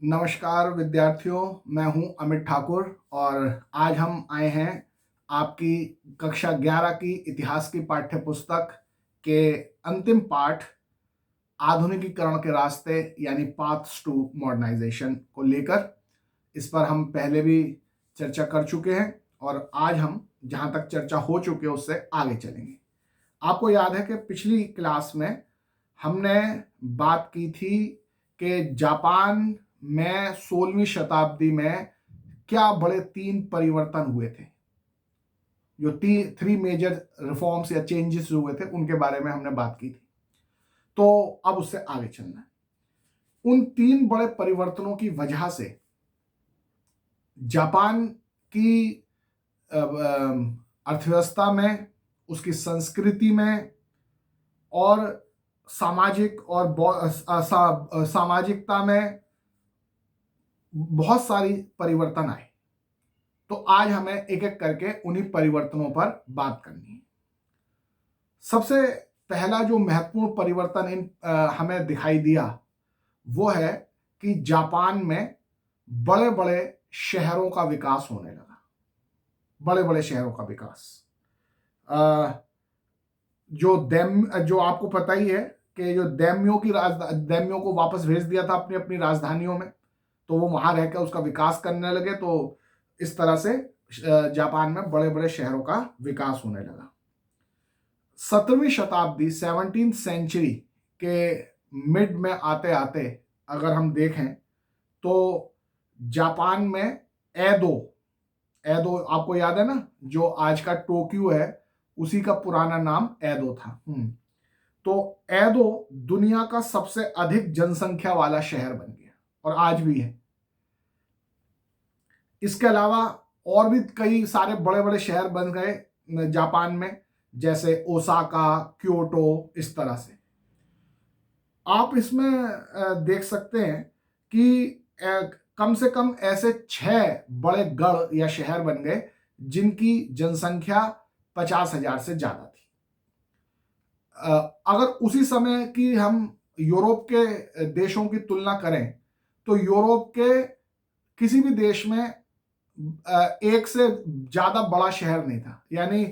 नमस्कार विद्यार्थियों, मैं हूं अमित ठाकुर और आज हम आए हैं आपकी कक्षा 11 की इतिहास की पाठ्य पुस्तक के अंतिम पाठ आधुनिकीकरण के रास्ते यानी पाथ्स टू मॉडर्नाइजेशन को लेकर। इस पर हम पहले भी चर्चा कर चुके हैं और आज हम जहां तक चर्चा हो चुकी है उससे आगे चलेंगे। आपको याद है कि पिछली क्लास में हमने बात की थी कि जापान में 16वीं शताब्दी में क्या बड़े 3 परिवर्तन हुए थे। जो 3 मेजर रिफॉर्म्स या चेंजेस हुए थे उनके बारे में हमने बात की थी। तो अब उससे आगे चलना है। उन 3 बड़े परिवर्तनों की वजह से जापान की अर्थव्यवस्था में, उसकी संस्कृति में और सामाजिक और सामाजिकता में बहुत सारी परिवर्तन आए। तो आज हमें एक एक करके उन्हीं परिवर्तनों पर बात करनी है। सबसे पहला जो महत्वपूर्ण परिवर्तन हमें दिखाई दिया वो है कि जापान में बड़े बड़े शहरों का विकास होने लगा। बड़े बड़े शहरों का विकास, जो आपको पता ही है कि जो दैम्यो को वापस भेज दिया था अपनी अपनी राजधानियों में, तो वो वहां रहकर उसका विकास करने लगे। तो इस तरह से जापान में बड़े बड़े शहरों का विकास होने लगा। 17वीं शताब्दी 17th सेंचुरी के मिड में आते आते अगर हम देखें तो जापान में एदो एदो आपको याद है ना, जो आज का टोक्यो है उसी का पुराना नाम एदो था। तो एदो दुनिया का सबसे अधिक जनसंख्या वाला शहर बन गया और आज भी है। इसके अलावा और भी कई सारे बड़े बड़े शहर बन गए जापान में, जैसे ओसाका, क्योटो, इस तरह से। आप इसमें देख सकते हैं कि कम से कम ऐसे 6 बड़े गढ़ या शहर बन गए जिनकी जनसंख्या 50,000 से ज्यादा थी। अगर उसी समय की हम यूरोप के देशों की तुलना करें तो यूरोप के किसी भी देश में एक से ज्यादा बड़ा शहर नहीं था। यानी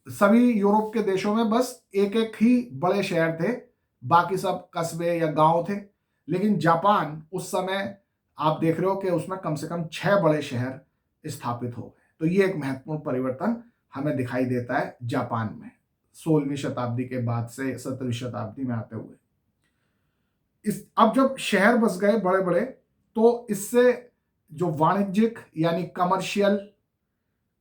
सभी यूरोप के देशों में बस एक एक ही बड़े शहर थे, बाकी सब कस्बे या गांव थे। लेकिन जापान उस समय आप देख रहे हो कि उसमें कम से कम 6 बड़े शहर स्थापित हो गए। तो ये एक महत्वपूर्ण परिवर्तन हमें दिखाई देता है जापान में 16वीं शताब्दी के बाद से 17वीं शताब्दी में आते हुए। अब जब शहर बस गए बड़े बड़े, तो इससे जो वाणिज्यिक यानी कमर्शियल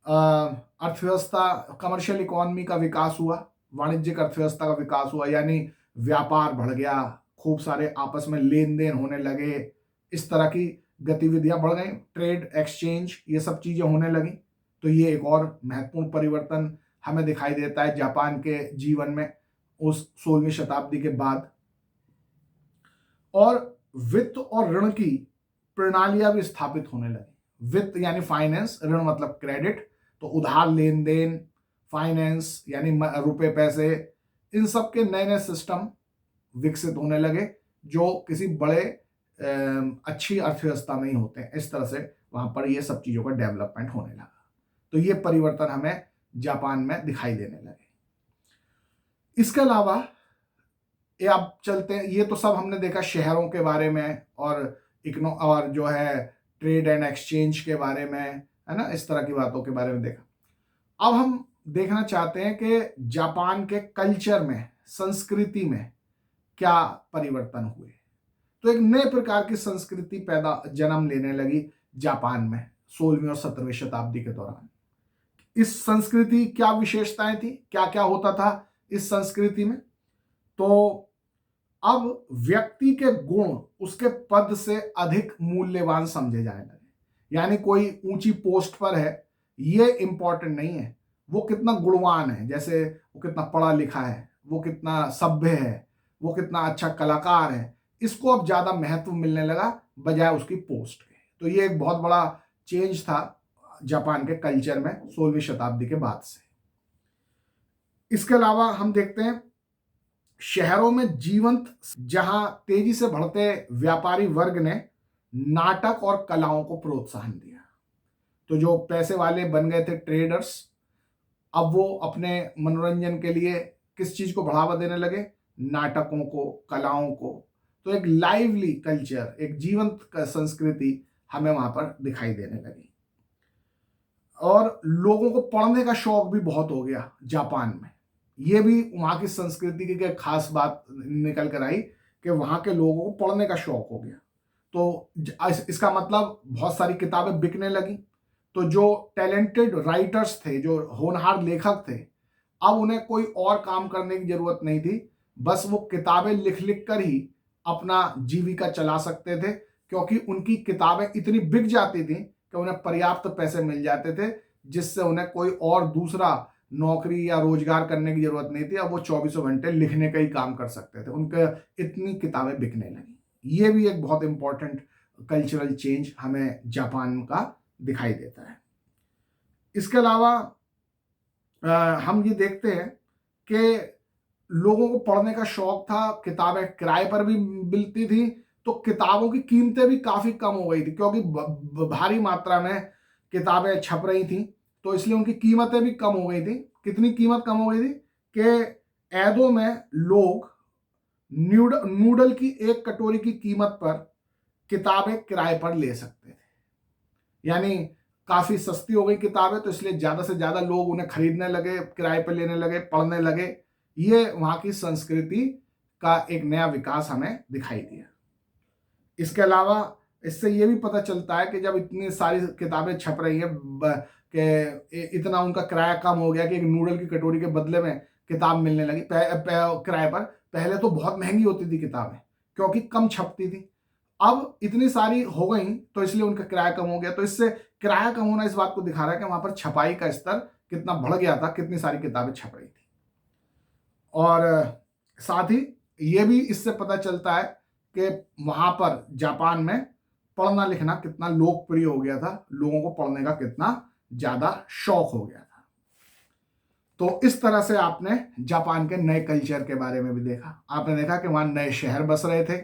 अर्थव्यवस्था, कमर्शियल इकोनॉमी का विकास हुआ, वाणिज्यिक अर्थव्यवस्था का विकास हुआ। यानी व्यापार बढ़ गया, खूब सारे आपस में लेन देन होने लगे, इस तरह की गतिविधियां बढ़ गई, ट्रेड एक्सचेंज ये सब चीजें होने लगी। तो ये एक और महत्वपूर्ण परिवर्तन हमें दिखाई देता है जापान के जीवन में उस 16वीं शताब्दी के बाद। और वित्त और ऋण की प्रणालियां भी स्थापित होने लगी। वित्त यानी फाइनेंस, ऋण मतलब क्रेडिट, तो उधार लेन देन, फाइनेंस यानी रुपए पैसे, इन सब के नए नए सिस्टम विकसित होने लगे जो किसी बड़े अच्छी अर्थव्यवस्था में ही होते हैं। इस तरह से वहां पर ये सब चीजों का डेवलपमेंट होने लगा। तो ये परिवर्तन हमें जापान में दिखाई देने लगे। इसके अलावा ये आप चलते हैं, ये तो सब हमने देखा शहरों के बारे में और जो है ट्रेड एंड एक्सचेंज के बारे में, है ना, इस तरह की बातों के बारे में देखा। अब हम देखना चाहते हैं कि जापान के कल्चर में, संस्कृति में क्या परिवर्तन हुए। तो एक नए प्रकार की संस्कृति जन्म लेने लगी जापान में 16वीं और 17वीं शताब्दी के दौरान। इस संस्कृति क्या विशेषताएं थी, क्या क्या होता था इस संस्कृति में। तो अब व्यक्ति के गुण उसके पद से अधिक मूल्यवान समझे जाने लगे। यानी कोई ऊंची पोस्ट पर है, ये इंपॉर्टेंट नहीं है वो कितना गुणवान है, जैसे वो कितना पढ़ा लिखा है, वो कितना सभ्य है, वो कितना अच्छा कलाकार है, इसको अब ज्यादा महत्व मिलने लगा बजाय उसकी पोस्ट के। तो ये एक बहुत बड़ा चेंज था जापान के कल्चर में 16वीं शताब्दी के बाद से। इसके अलावा हम देखते हैं शहरों में जीवंत, जहां तेजी से बढ़ते व्यापारी वर्ग ने नाटक और कलाओं को प्रोत्साहन दिया। तो जो पैसे वाले बन गए थे ट्रेडर्स, अब वो अपने मनोरंजन के लिए किस चीज को बढ़ावा देने लगे? नाटकों को, कलाओं को। तो एक लाइवली कल्चर, एक जीवंत संस्कृति हमें वहां पर दिखाई देने लगी। और लोगों को पढ़ने का शौक भी बहुत हो गया जापान में। ये भी वहां की संस्कृति की एक खास बात निकल कर आई कि वहां के लोगों को पढ़ने का शौक हो गया। तो इसका मतलब बहुत सारी किताबें बिकने लगी। तो जो टैलेंटेड राइटर्स थे, जो होनहार लेखक थे, अब उन्हें कोई और काम करने की जरूरत नहीं थी। बस वो किताबें लिख लिख कर ही अपना जीविका चला सकते थे, क्योंकि उनकी किताबें इतनी बिक जाती थी कि उन्हें पर्याप्त पैसे मिल जाते थे, जिससे उन्हें कोई और दूसरा नौकरी या रोजगार करने की जरूरत नहीं थी। अब वो 24 घंटे लिखने का ही काम कर सकते थे, उनके इतनी किताबें बिकने लगी। ये भी एक बहुत इंपॉर्टेंट कल्चरल चेंज हमें जापान का दिखाई देता है। इसके अलावा हम ये देखते हैं कि लोगों को पढ़ने का शौक था, किताबें किराए पर भी मिलती थी, तो किताबों की कीमतें भी काफी कम हो गई थी, क्योंकि भारी मात्रा में किताबें छप रही थी, तो इसलिए उनकी कीमतें भी कम हो गई थी। कितनी कीमत कम हो गई थी कि ऐदों में लोग नूडल की एक कटोरी की कीमत पर किताबें किराए पर ले सकते थे। यानी काफी सस्ती हो गई किताबें, तो इसलिए ज्यादा से ज्यादा लोग उन्हें खरीदने लगे, किराए पर लेने लगे, पढ़ने लगे। ये वहां की संस्कृति का एक नया विकास हमें दिखाई दिया। इसके अलावा इससे ये भी पता चलता है कि जब इतनी सारी किताबें छप रही है कि इतना उनका किराया कम हो गया कि एक नूडल की कटोरी के बदले में किताब मिलने लगी किराए पर। पहले तो बहुत महंगी होती थी किताबें, क्योंकि कम छपती थी। अब इतनी सारी हो गई, तो इसलिए उनका किराया कम हो गया। तो इससे किराया कम होना इस बात को दिखा रहा है कि वहां पर छपाई का स्तर कितना बढ़ गया था, कितनी सारी किताबें छप रही थी। और साथ ही ये भी इससे पता चलता है कि वहां पर जापान में पढ़ना लिखना कितना लोकप्रिय हो गया था, लोगों को पढ़ने का कितना ज्यादा शौक हो गया था। तो इस तरह से आपने जापान के नए कल्चर के बारे में भी देखा। आपने देखा कि वहां नए शहर बस रहे थे,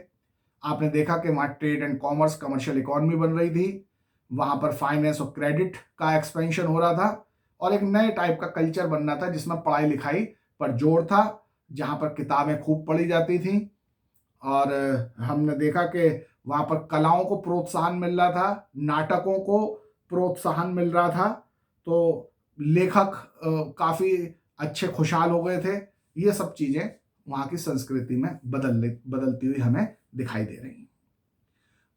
आपने देखा कि वहां trade and commerce, commercial economy बन रही थी, वहां पर फाइनेंस और क्रेडिट का एक्सपेंशन हो रहा था, और एक नए टाइप का कल्चर बनना था जिसमें पढ़ाई लिखाई पर जोर था, जहां पर किताबें खूब पढ़ी जाती थी। और हमने देखा कि वहां पर कलाओं को प्रोत्साहन मिल रहा था, नाटकों को प्रोत्साहन मिल रहा था, तो लेखक काफी अच्छे खुशहाल हो गए थे। ये सब चीजें वहां की संस्कृति में बदलती हुई हमें दिखाई दे रही हैं।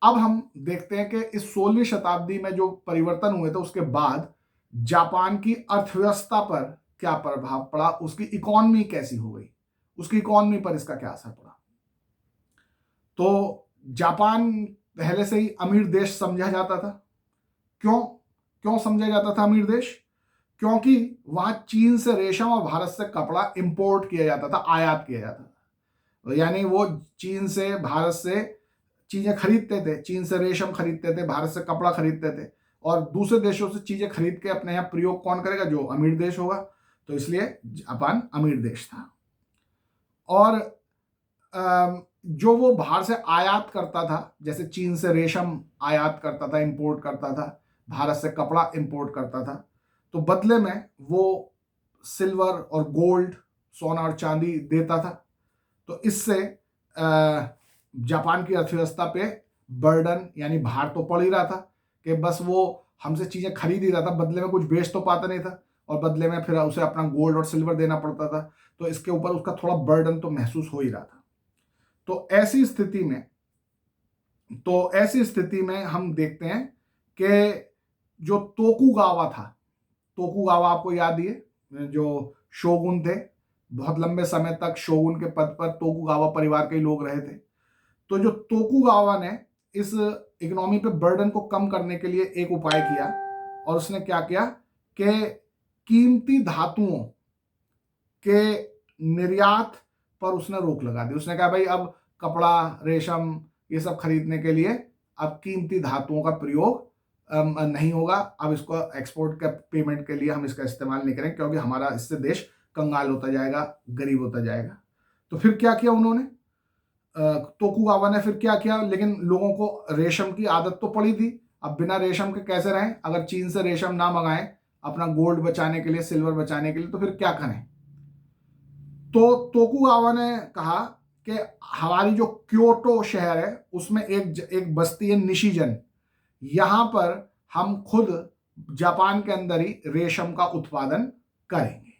अब हम देखते हैं कि इस 16वीं शताब्दी में जो परिवर्तन हुए थे, उसके बाद जापान की अर्थव्यवस्था पर क्या प्रभाव पड़ा, उसकी इकोनॉमी कैसी हो गई, उसकी इकोनॉमी पर इसका क्या असर पड़ा। तो जापान पहले से ही अमीर देश समझा जाता था। क्यों क्यों समझा जाता था अमीर देश? क्योंकि वहां चीन से रेशम और भारत से कपड़ा इंपोर्ट किया जाता था, आयात किया जाता था। यानी वो चीन से, भारत से चीजें खरीदते थे, चीन से रेशम खरीदते थे, भारत से कपड़ा खरीदते थे, और दूसरे देशों से चीजें खरीद के अपने यहाँ प्रयोग कौन करेगा? जो अमीर देश होगा। तो इसलिए जापान अमीर देश था। और जो वो बाहर से आयात करता था, जैसे चीन से रेशम आयात करता था, इंपोर्ट करता था, भारत से कपड़ा इंपोर्ट करता था, तो बदले में वो सिल्वर और गोल्ड, सोना और चांदी देता था। तो इससे जापान की अर्थव्यवस्था पे बर्डन यानी भार तो पड़ ही रहा था कि बस वो हमसे चीजें खरीद ही रहा था, बदले में कुछ बेच तो पाता नहीं था, और बदले में फिर उसे अपना गोल्ड और सिल्वर देना पड़ता था। तो इसके ऊपर उसका थोड़ा बर्डन तो महसूस हो ही रहा था। तो ऐसी स्थिति में हम देखते हैं कि जो तोकुगावा था, तोकुगावा आपको याद ही है, जो शोगुन थे, बहुत लंबे समय तक शोगुन के पद पर तोकुगावा परिवार के ही लोग रहे थे। तो जो तोकुगावा ने इस इकोनॉमी पे बर्डन को कम करने के लिए एक उपाय किया, और उसने क्या किया कि कीमती धातुओं के निर्यात पर उसने रोक लगा दी। उसने कहा भाई अब कपड़ा, रेशम, ये सब खरीदने के लिए अब कीमती धातुओं का प्रयोग नहीं होगा। अब इसको एक्सपोर्ट का पेमेंट के लिए हम इसका इस्तेमाल नहीं करेंगे, क्योंकि हमारा इससे देश कंगाल होता जाएगा, गरीब होता जाएगा। तो फिर क्या किया उन्होंने? तोकुगावा ने फिर क्या किया, लेकिन लोगों को रेशम की आदत तो पड़ी थी, अब बिना रेशम के कैसे रहें, अगर चीन से रेशम ना मंगाएं अपना गोल्ड बचाने के लिए, सिल्वर बचाने के लिए, तो फिर क्या करें। तो तोकुगावा ने कहा कि हमारी जो क्योटो शहर है उसमें एक बस्ती है निशिजन, यहां पर हम खुद जापान के अंदर ही रेशम का उत्पादन करेंगे।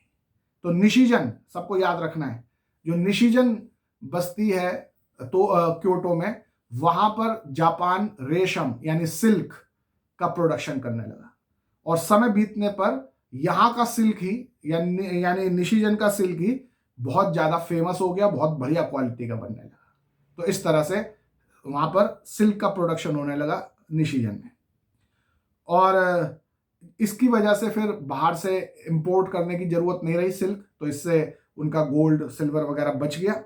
तो निशिजन सबको याद रखना है, जो निशिजन बस्ती है तो क्योटो में, वहां पर जापान रेशम यानी सिल्क का प्रोडक्शन करने लगा, और समय बीतने पर यहां का सिल्क ही यानी निशिजन का सिल्क ही बहुत ज्यादा फेमस हो गया, बहुत बढ़िया क्वालिटी का बनने लगा। तो इस तरह से वहां पर सिल्क का प्रोडक्शन होने लगा निशिजन में, और इसकी वजह से फिर बाहर से इंपोर्ट करने की जरूरत नहीं रही सिल्क, तो इससे उनका गोल्ड सिल्वर वगैरह बच गया,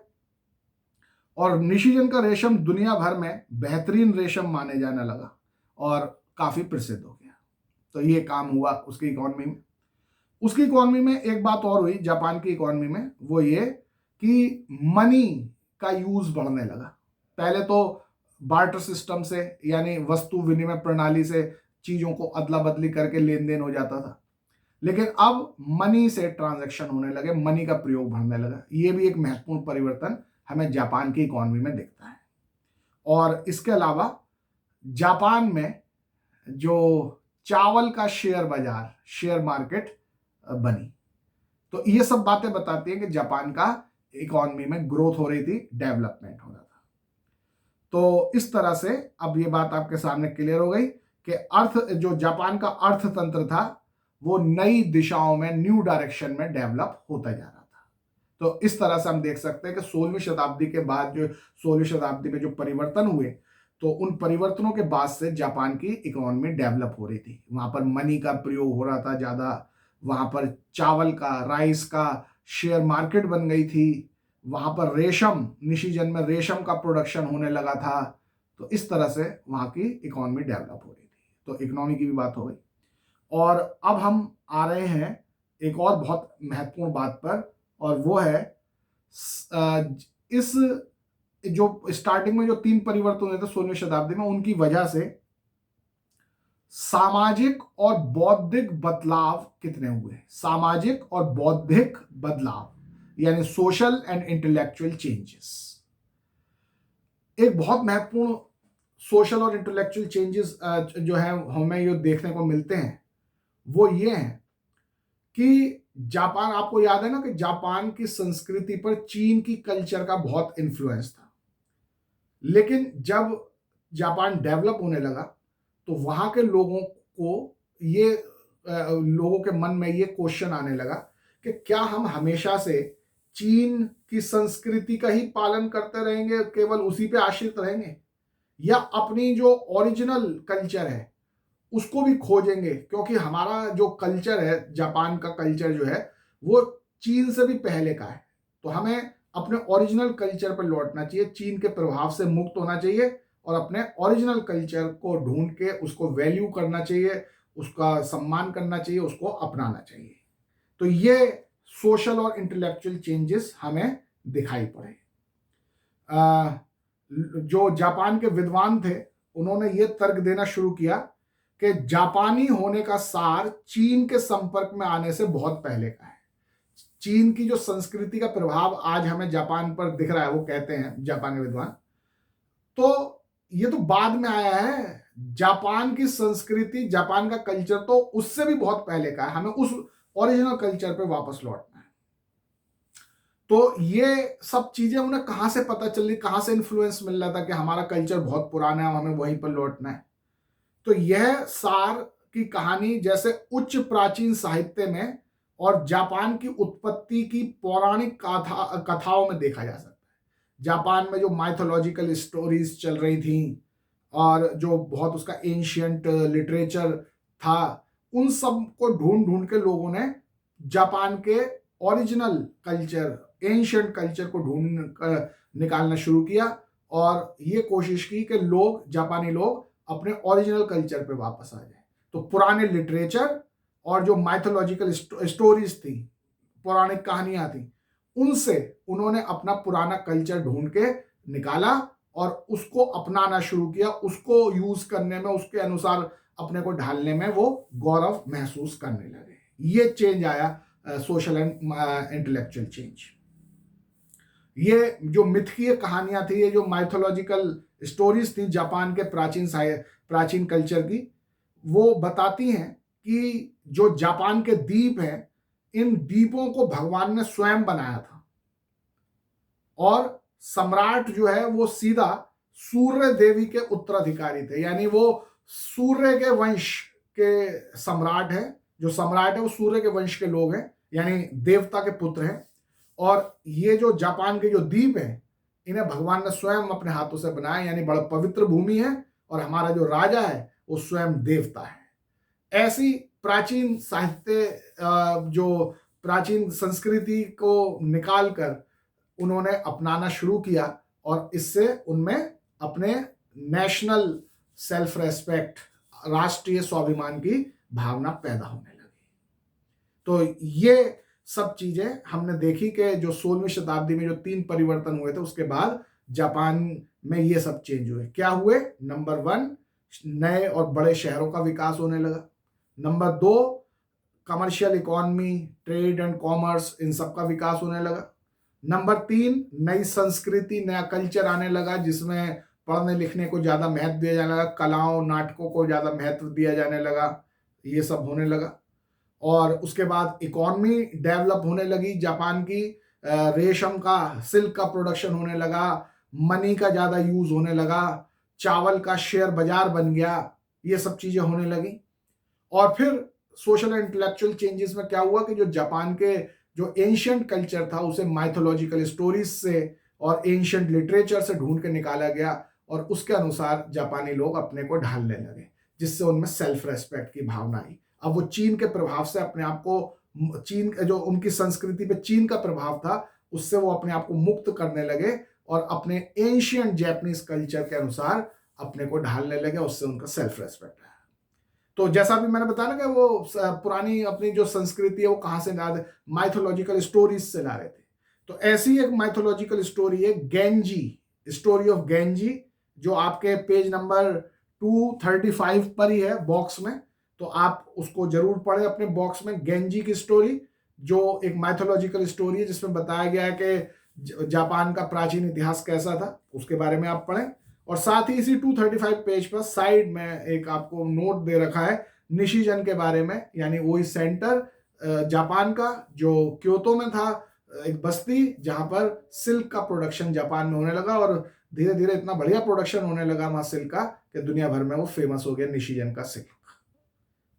और निशिजन का रेशम दुनिया भर में बेहतरीन रेशम माने जाने लगा और काफी प्रसिद्ध हो गया। तो ये काम हुआ उसकी इकोनॉमी में। उसकी इकोनॉमी में एक बात और हुई जापान की इकोनॉमी में, वो ये कि मनी का यूज बढ़ने लगा। पहले तो बार्टर सिस्टम से यानी वस्तु विनिमय प्रणाली से चीजों को अदला बदली करके लेन देन हो जाता था, लेकिन अब मनी से ट्रांजैक्शन होने लगे, मनी का प्रयोग बढ़ने लगा। ये भी एक महत्वपूर्ण परिवर्तन हमें जापान की इकोनॉमी में दिखता है। और इसके अलावा जापान में जो चावल का शेयर बाजार, शेयर मार्केट बनी। तो ये सब बातें बताती हैं कि जापान का इकोनॉमी में ग्रोथ हो रही थी, डेवलपमेंट हो रहा था। तो इस तरह से अब ये बात आपके सामने क्लियर हो गई कि जो जापान का अर्थतंत्र था वो नई दिशाओं में, न्यू डायरेक्शन में डेवलप होता जा रहा था। तो इस तरह से हम देख सकते हैं कि 16वीं शताब्दी के बाद, जो 16वीं शताब्दी में जो परिवर्तन हुए, तो उन परिवर्तनों के बाद से जापान की इकोनॉमी डेवलप हो रही थी। वहां पर मनी का प्रयोग हो रहा था ज्यादा, वहां पर चावल का, राइस का शेयर मार्केट बन गई थी, वहां पर रेशम, निशिजन में रेशम का प्रोडक्शन होने लगा था। तो इस तरह से वहां की इकोनॉमी डेवलप हो रही थी। तो इकोनॉमी की भी बात हो गई, और अब हम आ रहे हैं एक और बहुत महत्वपूर्ण बात पर, और वो है इस जो स्टार्टिंग में जो 3 परिवर्तन हुए थे 16वीं शताब्दी में, उनकी वजह से सामाजिक और बौद्धिक बदलाव कितने हुए। सामाजिक और बौद्धिक बदलाव यानी सोशल एंड इंटेलेक्चुअल चेंजेस। एक बहुत महत्वपूर्ण सोशल और इंटेलेक्चुअल चेंजेस जो है हमें ये देखने को मिलते हैं, वो ये हैं कि जापान, आपको याद है ना कि जापान की संस्कृति पर चीन की कल्चर का बहुत इन्फ्लुएंस था, लेकिन जब जापान डेवलप होने लगा तो वहां के लोगों को ये लोगों के मन में ये क्वेश्चन आने लगा कि क्या हम हमेशा से चीन की संस्कृति का ही पालन करते रहेंगे, केवल उसी पे आश्रित रहेंगे, या अपनी जो ओरिजिनल कल्चर है उसको भी खोजेंगे। क्योंकि हमारा जो कल्चर है, जापान का कल्चर जो है, वो चीन से भी पहले का है, तो हमें अपने ओरिजिनल कल्चर पर लौटना चाहिए, चीन के प्रभाव से मुक्त होना चाहिए और अपने ओरिजिनल कल्चर को ढूंढ के उसको वैल्यू करना चाहिए, उसका सम्मान करना चाहिए, उसको अपनाना चाहिए। तो ये सोशल और इंटेलेक्चुअल चेंजेस हमें दिखाई पड़े। जो जापान के विद्वान थे उन्होंने ये तर्क देना शुरू किया कि जापानी होने का सार चीन के संपर्क में आने से बहुत पहले का है। चीन की जो संस्कृति का प्रभाव आज हमें जापान पर दिख रहा है, वो कहते हैं जापान के विद्वान, तो ये तो बाद में आया है। जापान की संस्कृति, जापान का कल्चर तो उससे भी बहुत पहले का है, हमें उस ओरिजिनल कल्चर पे वापस लौटना है। तो ये सब चीजें उन्हें कहां से पता चली, कहां से इन्फ्लुएंस मिल रहा था कि हमारा कल्चर बहुत पुराना है, हमें वहीं पर लौटना है। तो यह सार की कहानी जैसे उच्च प्राचीन साहित्य में और जापान की उत्पत्ति की पौराणिक कथाओं में देखा जा सकता है। जापान में जो माइथोलॉजिकल स्टोरीज चल रही थी और जो बहुत उसका एंशियंट लिटरेचर था, उन सब को ढूंढ ढूंढ के लोगों ने जापान के ओरिजिनल कल्चर, एंशियंट कल्चर को ढूंढ कर निकालना शुरू किया और ये कोशिश की कि लोग, जापानी लोग अपने ओरिजिनल कल्चर पे वापस आ जाए। तो पुराने लिटरेचर और जो माइथोलॉजिकल स्टोरीज थी, पौराणिक कहानियां थी, उनसे उन्होंने अपना पुराना कल्चर ढूंढ के निकाला और उसको अपनाना शुरू किया, उसको यूज करने में, उसके अनुसार अपने को ढालने में वो गौरव महसूस करने लगे। ये चेंज आया सोशल एंड इंटेलेक्चुअल चेंज। ये जो मिथकीय कहानियां थी, ये जो माइथोलॉजिकल स्टोरीज थी जापान के प्राचीन कल्चर की, वो बताती हैं कि जो जापान के द्वीप हैं, इन द्वीपों को भगवान ने स्वयं बनाया था और सम्राट जो है वो सीधा सूर्य देवी के उत्तराधिकारी थे, यानी वो सूर्य के वंश के सम्राट है। जो सम्राट है वो सूर्य के वंश के लोग हैं, यानी देवता के पुत्र हैं। और ये जो जापान के जो द्वीप हैं, इन्हें भगवान ने स्वयं अपने हाथों से बनाया, यानी बड़ा पवित्र भूमि है और हमारा जो राजा है वो स्वयं देवता है। ऐसी प्राचीन साहित्य, जो प्राचीन संस्कृति को निकालकर उन्होंने अपनाना शुरू किया और इससे उनमें अपने नेशनल सेल्फ रेस्पेक्ट, राष्ट्रीय स्वाभिमान की भावना पैदा होने लगी। तो ये सब चीजें हमने देखी कि जो 16वीं शताब्दी में जो 3 परिवर्तन हुए थे, उसके बाद जापान में ये सब चेंज हुए। क्या हुए? नंबर 1, नए और बड़े शहरों का विकास होने लगा। Number 2, commercial economy, trade and commerce, इन सब का विकास होने लगा। नंबर 3, नई संस्कृति, नया कल्चर आने लगा, जिसमें पढ़ने लिखने को ज्यादा महत्व दिया जाने लगा, कलाओं नाटकों को ज्यादा महत्व दिया जाने लगा, ये सब होने लगा। और उसके बाद इकोनॉमी डेवलप होने लगी जापान की, रेशम का, सिल्क का प्रोडक्शन होने लगा, मनी का ज्यादा यूज होने लगा, चावल का शेयर बाजार बन गया, ये सब चीजें होने लगी। और फिर सोशल एंड इंटेलेक्चुअल चेंजेस में क्या हुआ कि जो जापान के जो एंशियंट कल्चर था, उसे माइथोलॉजिकल स्टोरीज से और एंशियंट लिटरेचर से ढूंढ के निकाला गया और उसके अनुसार जापानी लोग अपने को ढालने लगे, जिससे उनमें सेल्फ रेस्पेक्ट की भावना आई। अब वो चीन के प्रभाव से अपने आप को, चीन जो उनकी संस्कृति पे चीन का प्रभाव था, उससे वो अपने आप को मुक्त करने लगे और अपने एंशियंट जैपनीज कल्चर के अनुसार अपने को ढालने लगे, उससे उनका सेल्फ रेस्पेक्ट आया। तो जैसा भी मैंने बताया ना कि वो पुरानी अपनी जो संस्कृति है वो कहां से ला रहे, माइथोलॉजिकल स्टोरीज से ला रहे थे। तो ऐसी एक माइथोलॉजिकल स्टोरी है गेंजी, स्टोरी ऑफ गेंजी, जो आपके पेज नंबर 235 पर ही है बॉक्स में। तो आप उसको जरूर पढ़ें अपने बॉक्स में। गेंजी की स्टोरी जो एक माइथोलॉजिकल स्टोरी है, जिसमें बताया गया है कि जापान का प्राचीन इतिहास कैसा था, उसके बारे में आप पढ़ें। और साथ ही इसी 235 पेज पर साइड में एक आपको नोट दे रखा है निशिजन के बारे में, यानी वही सेंटर जापान का जो क्योतो में था, एक बस्ती जहां पर सिल्क का प्रोडक्शन जापान में होने लगा और धीरे धीरे इतना बढ़िया प्रोडक्शन होने लगा वहां सिल्क का कि दुनिया भर में वो फेमस हो गया, निशिजन का सिल्क।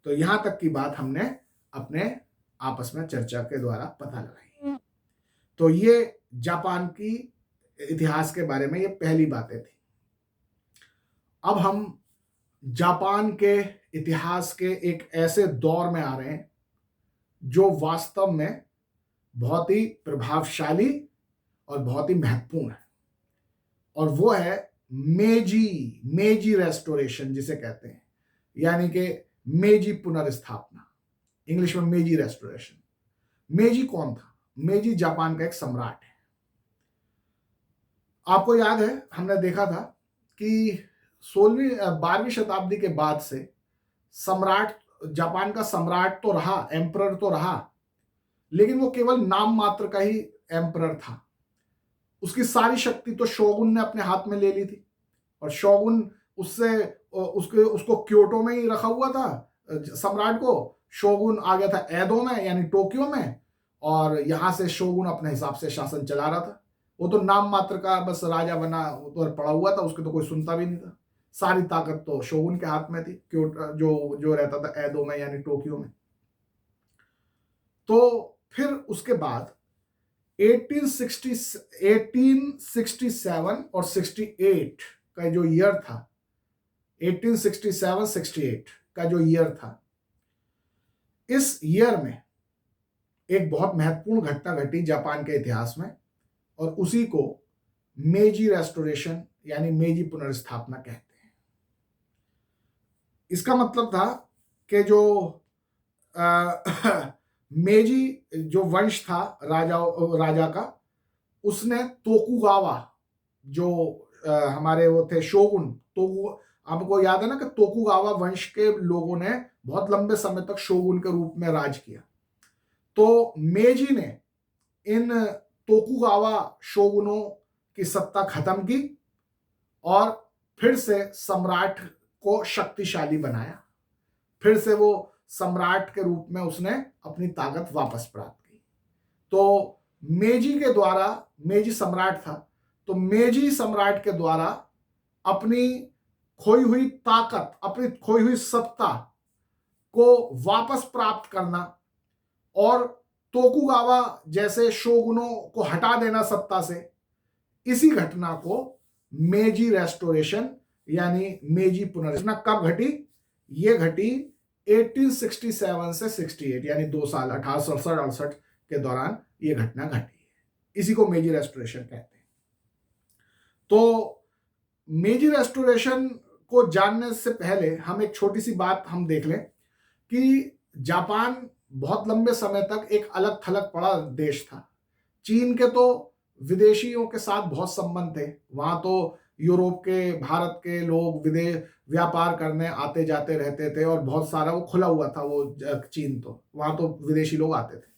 तो यहां तक की बात हमने अपने आपस में चर्चा के द्वारा पता लगाई। तो ये जापान की इतिहास के बारे में ये पहली बातें थी। अब हम जापान के इतिहास के एक ऐसे दौर में आ रहे हैं जो वास्तव में बहुत ही प्रभावशाली और बहुत ही महत्वपूर्ण है, और वो है मेजी रेस्टोरेशन जिसे कहते हैं, यानी कि मेजी पुनर्स्थापना, इंग्लिश में मेजी रेस्टोरेशन। मेजी कौन था? मेजी जापान का एक सम्राट है। आपको याद है हमने देखा था कि 12वीं शताब्दी के बाद से सम्राट, जापान का सम्राट तो रहा, एम्परर तो रहा, लेकिन वो केवल नाम मात्र का ही एम्परर था। उसकी सारी शक्ति तो शोगुन ने अपने हाथ में ले ली थी, और शोगुन उसको क्योटो में ही रखा हुआ था सम्राट को। शोगुन आ गया था एदो में, यानी टोक्यो में, और यहां से शोगुन अपने हिसाब से शासन चला रहा था। वो तो नाम मात्र का बस राजा बना, वो तो पड़ा हुआ था, उसके तो कोई सुनता भी नहीं था। सारी ताकत तो शोगुन के हाथ में थी, जो रहता था एदो में, यानी टोक्यो में। तो फिर उसके बाद 1867 और 68 का जो ईयर था, 1867-68 का जो ईयर था, इस ईयर में एक बहुत महत्वपूर्ण घटना घटी जापान के इतिहास में, और उसी को मेजी रेस्टोरेशन यानी मेजी पुनर्स्थापना कहते हैं। इसका मतलब था कि जो मेजी जो वंश था राजा का, उसने तोकुगावा जो हमारे वो थे शोगुन, तो हमको याद है ना कि तोकुगावा वंश के लोगों ने बहुत लंबे समय तक शोगुन के रूप में राज किया। तो मेजी ने इन तोकुगावा शोगुनों की सत्ता खत्म की और फिर से सम्राट को शक्तिशाली बनाया। फिर से वो सम्राट के रूप में उसने अपनी ताकत वापस प्राप्त की। तो मेजी के द्वारा, मेजी सम्राट था, तो मेजी सम्राट के द्वारा अपनी खोई हुई ताकत, अपनी खोई हुई सत्ता को वापस प्राप्त करना और तोकुगावा जैसे शोगुनों को हटा देना सत्ता से, इसी घटना को मेजी रेस्टोरेशन यानी मेजी पुनर्स्थापना कब घटी? ये घटी 1867 से 68 यानी 2 साल 1867-68 के दौरान ये घटना घटी है। इसी को मेजी रेस्टोरेशन कहते हैं। तो मेजी रेस्टोरेशन को जानने से पहले हम एक छोटी सी बात हम देख लें कि जापान बहुत लंबे समय तक एक अलग थलग पड़ा देश था। चीन के तो विदेशियों के साथ बहुत संबंध थे। वहां तो यूरोप के, भारत के लोग विदेश व्यापार करने आते जाते रहते थे और बहुत सारा वो खुला हुआ था वो चीन, तो वहां तो विदेशी लोग आते थे।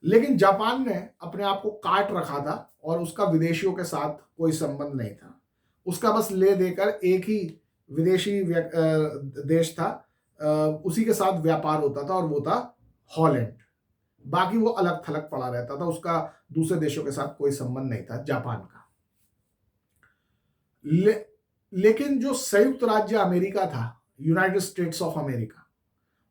लेकिन जापान ने अपने आप को काट रखा था और उसका विदेशियों के साथ कोई संबंध नहीं था। उसका बस ले देकर एक ही विदेशी देश था, उसी के साथ व्यापार होता था और वो था हॉलैंड। बाकी वो अलग थलग पड़ा रहता था, उसका दूसरे देशों के साथ कोई संबंध नहीं था जापान का। लेकिन जो संयुक्त राज्य अमेरिका था, यूनाइटेड स्टेट्स ऑफ अमेरिका,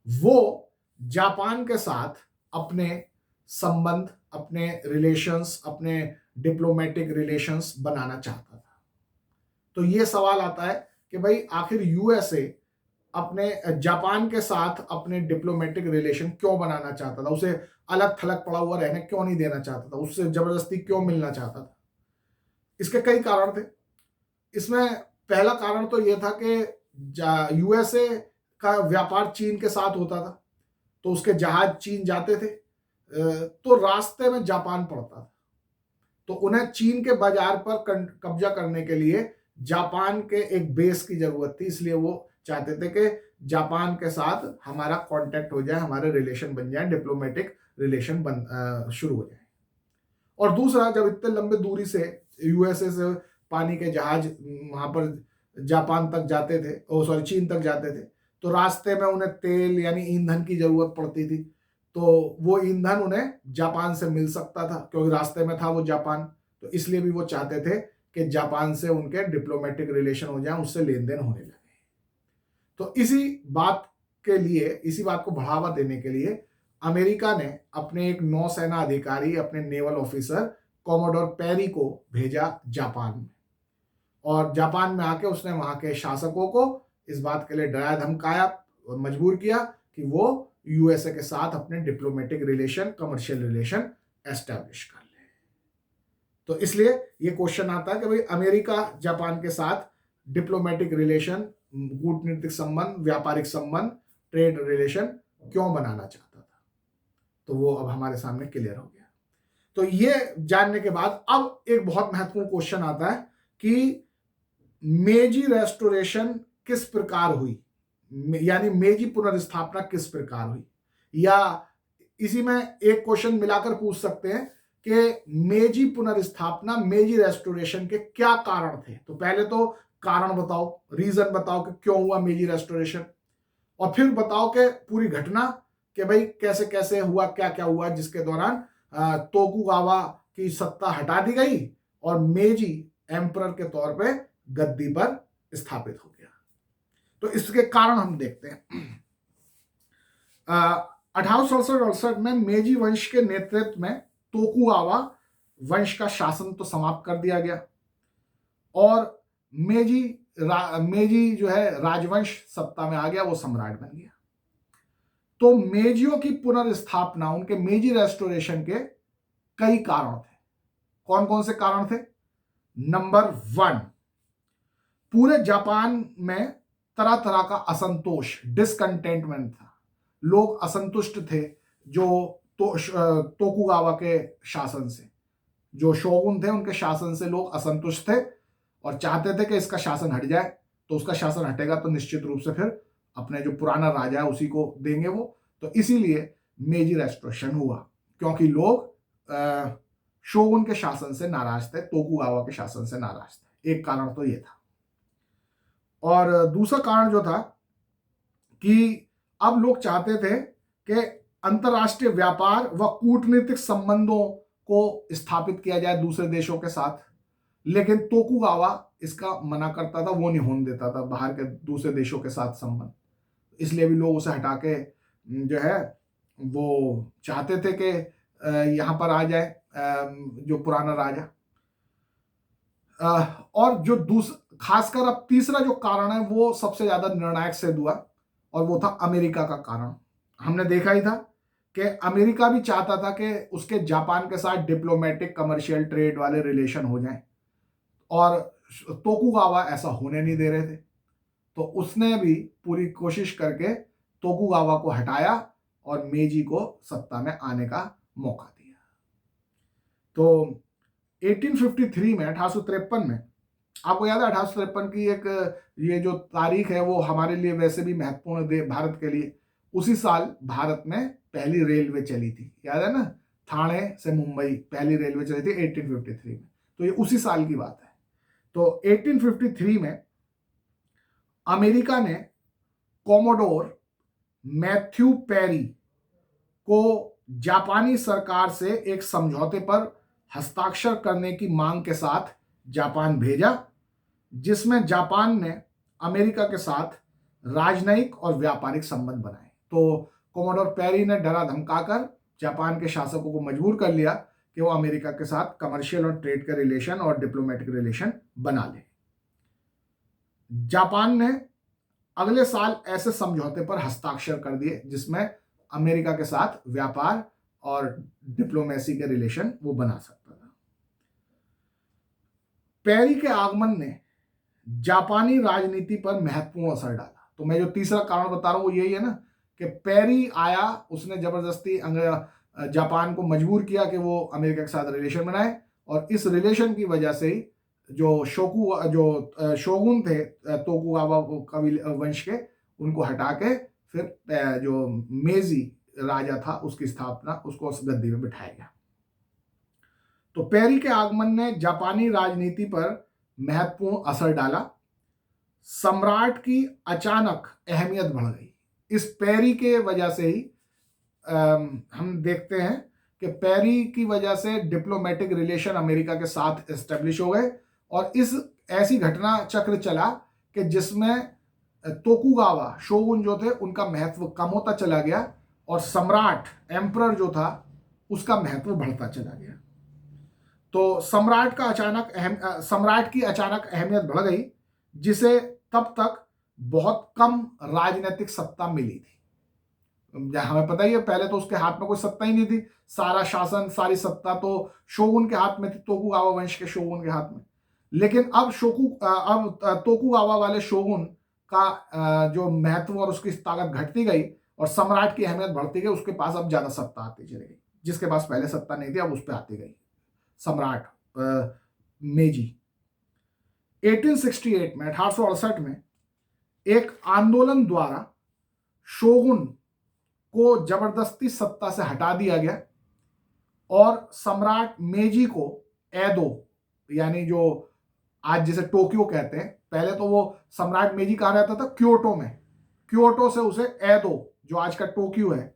वो जापान के साथ अपने संबंध, अपने रिलेशंस, अपने डिप्लोमेटिक रिलेशंस बनाना चाहता था। तो ये सवाल आता है कि भाई आखिर यूएसए अपने जापान के साथ अपने डिप्लोमेटिक रिलेशन क्यों बनाना चाहता था? उसे अलग थलग पड़ा हुआ रहने क्यों नहीं देना चाहता था? उससे जबरदस्ती क्यों मिलना चाहता था? इसके कई कारण थे। इसमें पहला कारण तो यह था कि यूएसए का व्यापार चीन के साथ होता था, तो उसके जहाज चीन जाते थे, तो रास्ते में जापान पड़ता था, तो उन्हें चीन के बाजार पर कब्जा करने के लिए जापान के एक बेस की जरूरत थी। इसलिए वो चाहते थे कि जापान के साथ हमारा कांटेक्ट हो जाए, हमारे रिलेशन बन जाए, डिप्लोमेटिक रिलेशन शुरू हो जाए। और दूसरा, जब इतने लंबे दूरी से यूएसए से पानी के जहाज वहां पर जापान तक जाते थे, चीन तक जाते थे, तो रास्ते में उन्हें तेल यानी ईंधन की जरूरत पड़ती थी। तो वो ईंधन उन्हें जापान से मिल सकता था क्योंकि रास्ते में था वो जापान, तो इसलिए भी वो चाहते थे कि जापान से उनके डिप्लोमेटिक रिलेशन हो जाए, उससे लेन देन होने लगे। तो इसी बात के लिए, इसी बात को बढ़ावा देने के लिए अमेरिका ने अपने एक नौसेना अधिकारी, अपने नेवल ऑफिसर कॉमोडोर पेरी को भेजा जापान में, और जापान में आके उसने वहां के शासकों को इस बात के लिए डराया धमकाया और मजबूर किया कि वो यूएसए के साथ अपने diplomatic relation, commercial relation establish कर ले। तो इसलिए ये क्वेश्चन आता है कि भाई अमेरिका जापान के साथ डिप्लोमेटिक रिलेशन, कूटनीतिक संबंध, व्यापारिक संबंध, ट्रेड रिलेशन क्यों बनाना चाहता था? तो वो अब हमारे सामने क्लियर हो गया। तो ये जानने के बाद अब एक बहुत महत्वपूर्ण क्वेश्चन आता है कि मेजी रेस्टोरेशन किस प्रकार हुई, यानी मेजी पुनर्स्थापना किस प्रकार हुई, या इसी में एक क्वेश्चन मिलाकर पूछ सकते हैं कि मेजी पुनर्स्थापना, मेजी रेस्टोरेशन के क्या कारण थे? तो पहले तो कारण बताओ, रीजन बताओ कि क्यों हुआ मेजी रेस्टोरेशन, और फिर बताओ कि पूरी घटना कि भाई कैसे कैसे हुआ, क्या क्या हुआ जिसके दौरान तोकुगावा की सत्ता हटा दी गई और मेजी एम्परर के तौर पे गद्दी पर स्थापित हो गया। तो इसके कारण हम देखते हैं। 1867-68 में मेजी वंश के नेतृत्व में तोकुगावा वंश का शासन तो समाप्त कर दिया गया और मेजी जो है राजवंश सत्ता में आ गया, वो सम्राट बन गया। तो मेजियों की पुनर्स्थापना, उनके मेजी रेस्टोरेशन के कई कारण थे। कौन कौन से कारण थे? नंबर 1, पूरे जापान में तरह तरह का असंतोष, डिसकंटेंटमेंट था। लोग असंतुष्ट थे जो तोकुगावा के शासन से, जो शोगुन थे उनके शासन से लोग असंतुष्ट थे। और चाहते थे कि इसका शासन हट जाए, तो उसका शासन हटेगा तो निश्चित रूप से फिर अपने जो पुराना राजा है उसी को देंगे वो। तो इसीलिए मेजी रेस्टोरेशन हुआ, क्योंकि लोग शोगुन के शासन से नाराज थे, तोकुगावा के शासन से नाराज थे। एक कारण तो ये था। और दूसरा कारण जो था कि अब लोग चाहते थे कि अंतर्राष्ट्रीय व्यापार व कूटनीतिक संबंधों को स्थापित किया जाए दूसरे देशों के साथ, लेकिन तोकुगावा इसका मना करता था, वो नहीं होने देता था बाहर के दूसरे देशों के साथ संबंध। इसलिए भी लोग उसे हटा के जो है वो चाहते थे कि यहाँ पर आ जाए जो पुराना राजा। और जो खासकर अब तीसरा जो कारण है वो सबसे ज्यादा निर्णायक सिद्ध हुआ, और वो था अमेरिका का कारण। हमने देखा ही था कि अमेरिका भी चाहता था कि उसके जापान के साथ डिप्लोमेटिक कमर्शियल ट्रेड वाले रिलेशन हो जाएं, और तोकुगावा ऐसा होने नहीं दे रहे थे। तो उसने भी पूरी कोशिश करके तोकुगावा को हटाया और मेजी को सत्ता में आने का मौका दिया। तो 1853 में 1853 में, आपको याद है 1853 की एक ये जो तारीख है वो हमारे लिए वैसे भी महत्वपूर्ण भारत के लिए। उसी साल भारत में पहली रेलवे चली थी, याद है ना, ठाणे से मुंबई पहली रेलवे चली थी 1853 में। तो ये उसी साल की बात है। तो 1853 में अमेरिका ने कोमोडोर मैथ्यू पेरी को जापानी सरकार से एक समझौते पर हस्ताक्षर करने की मांग के साथ जापान भेजा, जिसमें जापान ने अमेरिका के साथ राजनयिक और व्यापारिक संबंध बनाए। तो कोमोडोर पेरी ने डरा धमकाकर जापान के शासकों को मजबूर कर लिया कि वो अमेरिका के साथ कमर्शियल और ट्रेड के रिलेशन और डिप्लोमेटिक रिलेशन बना ले। जापान ने अगले साल ऐसे समझौते पर हस्ताक्षर कर दिए जिसमें अमेरिका के साथ व्यापार और डिप्लोमेसी के रिलेशन वो बना सकता था। पेरी के आगमन ने जापानी राजनीति पर महत्वपूर्ण असर डाला। तो मैं जो तीसरा कारण बता रहा हूं वो यही है ना कि पेरी आया, उसने जबरदस्ती जापान को मजबूर किया कि वो अमेरिका के साथ रिलेशन बनाए, और इस रिलेशन की वजह से ही जो शोगुन थे तोकुगावा वंश के, उनको हटा के फिर जो मेजी राजा था उसकी स्थापना, उसको उस गद्दी में बिठाया गया। तो पेरी के आगमन ने जापानी राजनीति पर महत्वपूर्ण असर डाला। सम्राट की अचानक अहमियत बढ़ गई। इस पेरी के वजह से ही हम देखते हैं कि पेरी की वजह से डिप्लोमेटिक रिलेशन अमेरिका के साथ एस्टेब्लिश हो गए, और इस ऐसी घटना चक्र चला कि जिसमें तोकुगावा शोगुन जो थे उनका महत्व कम होता चला गया, और सम्राट एम्परर जो था उसका महत्व बढ़ता चला गया। तो सम्राट की अचानक अहमियत बढ़ गई, जिसे तब तक बहुत कम राजनीतिक सत्ता मिली थी। हमें पता ही है पहले तो उसके हाथ में कोई सत्ता ही नहीं थी, सारा शासन सारी सत्ता तो शोगुन के हाथ में थी, तोकुगावा वंश के शोगुन के हाथ में। लेकिन अब तोकुगावा वाले शोगुन का जो महत्व और उसकी ताकत घटती गई और सम्राट की अहमियत बढ़ती गई। उसके पास अब ज्यादा सत्ता आती चली गई, जिसके पास पहले सत्ता नहीं थी अब उस पर आती गई सम्राट मेजी। 1868 में 1868 में एक आंदोलन द्वारा शोगुन को जबरदस्ती सत्ता से हटा दिया गया, और सम्राट मेजी को एदो, यानी जो आज जिसे टोक्यो कहते हैं, पहले तो वो सम्राट मेजी कहा रहता था क्योटो में, क्योटो से उसे एदो जो आज का टोक्यो है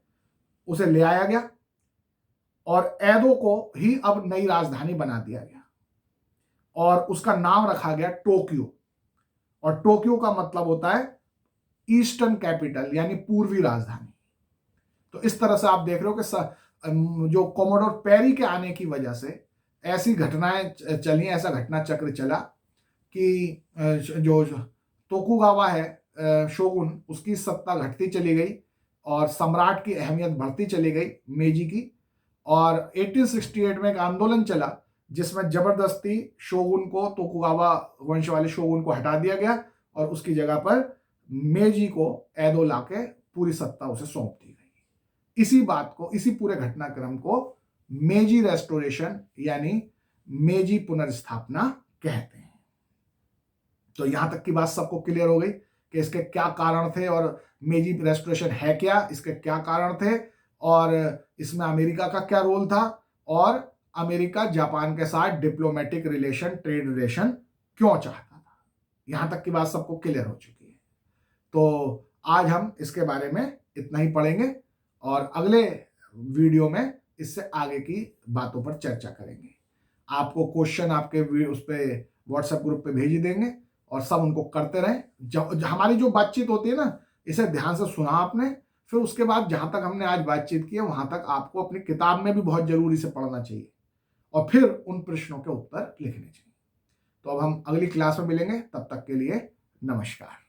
उसे ले आया गया, और एदो को ही अब नई राजधानी बना दिया गया, और उसका नाम रखा गया टोक्यो। और टोक्यो का मतलब होता है ईस्टर्न कैपिटल, यानी पूर्वी राजधानी। तो इस तरह से आप देख रहे हो कि जो कोमोडोर पेरी के आने की वजह से ऐसी घटनाएं चली, ऐसा घटना चक्र चला कि जो तोकुगावा है शोगुन, उसकी सत्ता घटती चली गई और सम्राट की अहमियत बढ़ती चली गई मेजी की। और 1868 में एक आंदोलन चला जिसमें जबरदस्ती शोगुन को, तोकुगावा वंश वाले शोगुन को हटा दिया गया, और उसकी जगह पर मेजी को एदो लाके पूरी सत्ता उसे सौंप दी गई। इसी बात को, इसी पूरे घटनाक्रम को मेजी रेस्टोरेशन यानी मेजी पुनर्स्थापना कहते हैं। तो यहां तक की बात सबको क्लियर हो गई कि इसके क्या कारण थे और मेजी रेस्टोरेशन है क्या, इसके क्या कारण थे और इसमें अमेरिका का क्या रोल था और अमेरिका जापान के साथ डिप्लोमेटिक रिलेशन, ट्रेड रिलेशन क्यों चाहता था। यहां तक की बात सबको क्लियर हो चुकी है। तो आज हम इसके बारे में इतना ही पढ़ेंगे और अगले वीडियो में इससे आगे की बातों पर चर्चा करेंगे। आपको क्वेश्चन आपके उस पे व्हाट्सएप ग्रुप पे भेज देंगे और सब उनको करते रहें। हमारी जो बातचीत होती है ना, इसे ध्यान से सुना आपने, फिर उसके बाद जहां तक हमने आज बातचीत की है वहां तक आपको अपनी किताब में भी बहुत जरूरी से पढ़ना चाहिए और फिर उन प्रश्नों के उत्तर लिखने चाहिए। तो अब हम अगली क्लास में मिलेंगे, तब तक के लिए नमस्कार।